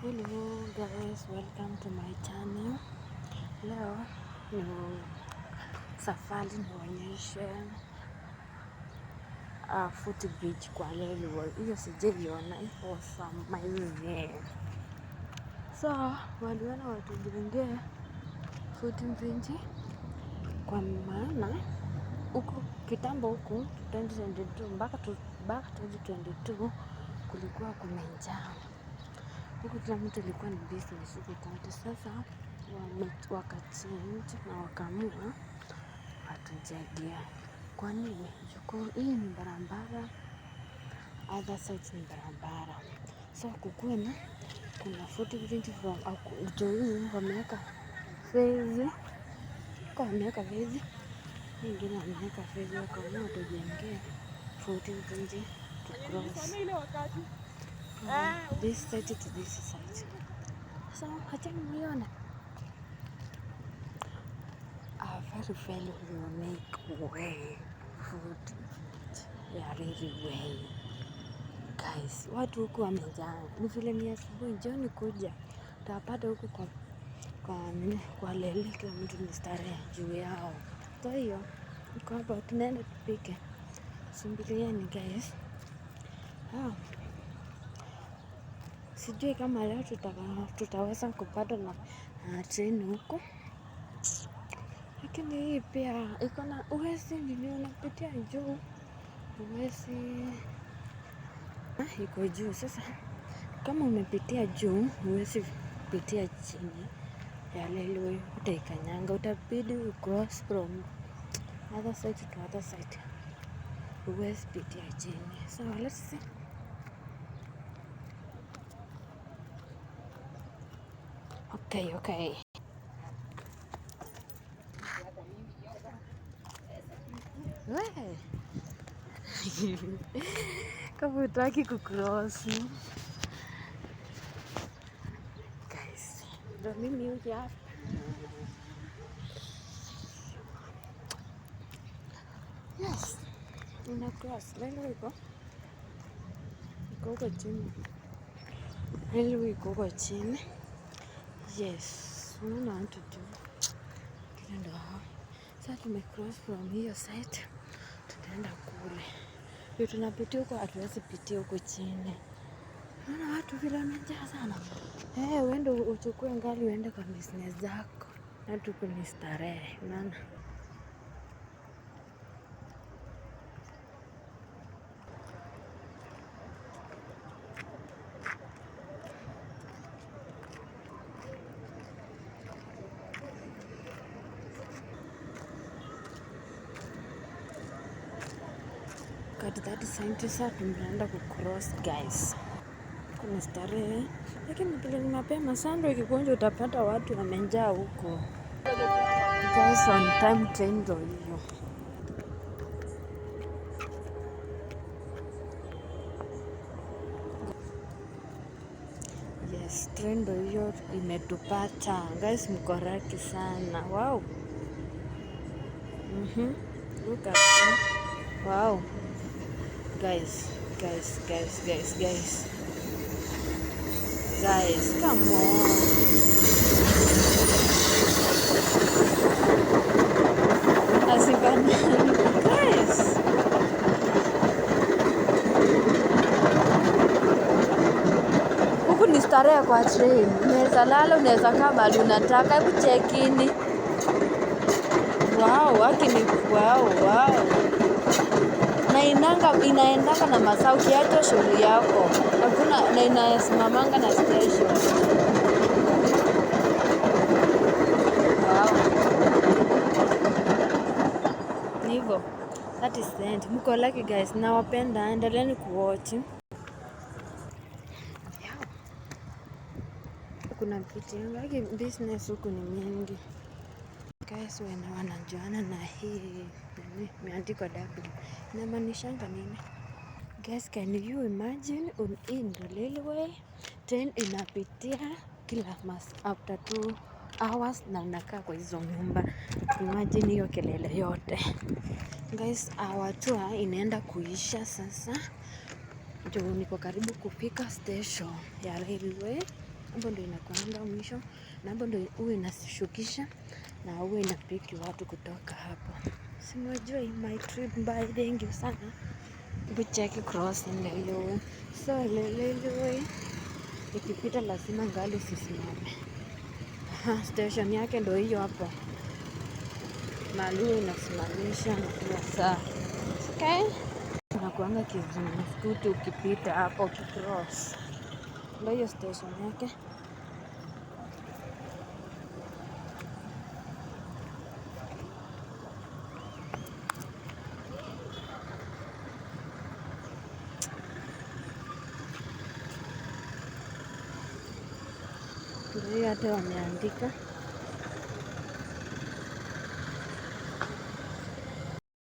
Hello guys, welcome to my channel. Leo ni safari nionyeshe footage kwa railway. Hiyo sijaiona, iko amazing. So waliona watujengee footage kwa maana huko kitambo huku 2022 mpaka 2022 kulikuwa kumejaa. Huku kila mtu ilikuwa ni business huku kote. Sasa wakachange na wakaamua watujengee. Kwa nini? Hii ni barabara, other sides ni barabara. So kuna footprint from hii wameweka fence. Kwa wameweka fence, wengine wameweka fence wakaamua watujengee footprint to cross. This side to this side. So acha nione. Very will make way food. Really way. Guys, watu huku wamejaa. Ni vile ni asubuhi, jioni kuja. Utapata huku kwa lele kila mtu ni starehe juu yao. Kwa hiyo, niko hapa tunaenda tupike. Sumbulieni guys. Sijui kama leo tutaweza kupata na treni huko. Lakini hii pia iko na uwezi nini unapitia juu. Uwezi iko juu. Sasa kama umepitia juu, uwezi pitia chini ya railway, utaikanyanga, utabidi ucross from other side to other side. Uwezi pitia chini. So let's see. Okay. Kama hutaki kucross. Guys, ndio mimi huyu hapa. Yes. Ina cross. Railway iko huko chini. Railway iko huko chini. Yes. Unaona watu tu. Kile ndo hao. Sasa tumecross from hiyo side. Tunaenda kule. Ndio tunapitia huko, hatuwezi pitia huko chini. Unaona watu vile wamejaa sana. Uende uchukue ngali uende kwa business zako. Na tuko ni starehe. Unaona? Kati 30 cm sasa tunaenda kucross guys. Kuna starehe. Lakini vile ni mapema sana ukigonja utapata watu wamejaa huko. Guys, on time train ndio hiyo. Yes, train ndio hiyo imetupata. Guys, mko raki sana. Wow. Look at me. Wow. Guys, come on. Guys. Huku ni starehe kwa train. Unaweza lala, unaweza kaa mahali unataka. Hebu check in. Wow. Na inaendanga na masaa ukiacha shughuli yako. Hakuna na inasimamanga na station. Wow. Hivyo. That is the end. Mko lucky guys. Nawapenda. Endeleeni kuwatch. Kuna vitu business huku ni mingi. Guys, wanajuana na hii imeandikwa W. Inamaanishanga nini? Guys, can you imagine in the railway train inapitia kila after 2 hours na unakaa kwa hizo nyumba. Imagine hiyo kelele yote. Guys, our tour inaenda kuisha sasa. Ndio niko karibu kufika station ya railway. Hapo ndio inakuanga mwisho, na hapo ndio huwa inashukisha na huwa inapiki watu kutoka hapo. Simwajua my trip by, thank you sana. Bucheki crossing leo. So leo ikipita lazima gari sisimame. Station yake ndio hiyo hapo. Mahali inasimamisha na kila saa. Okay? Unakuanga kizunguskuti ukipita hapo ukicross. Ndio hiyo station yake. Ndio hata wameandika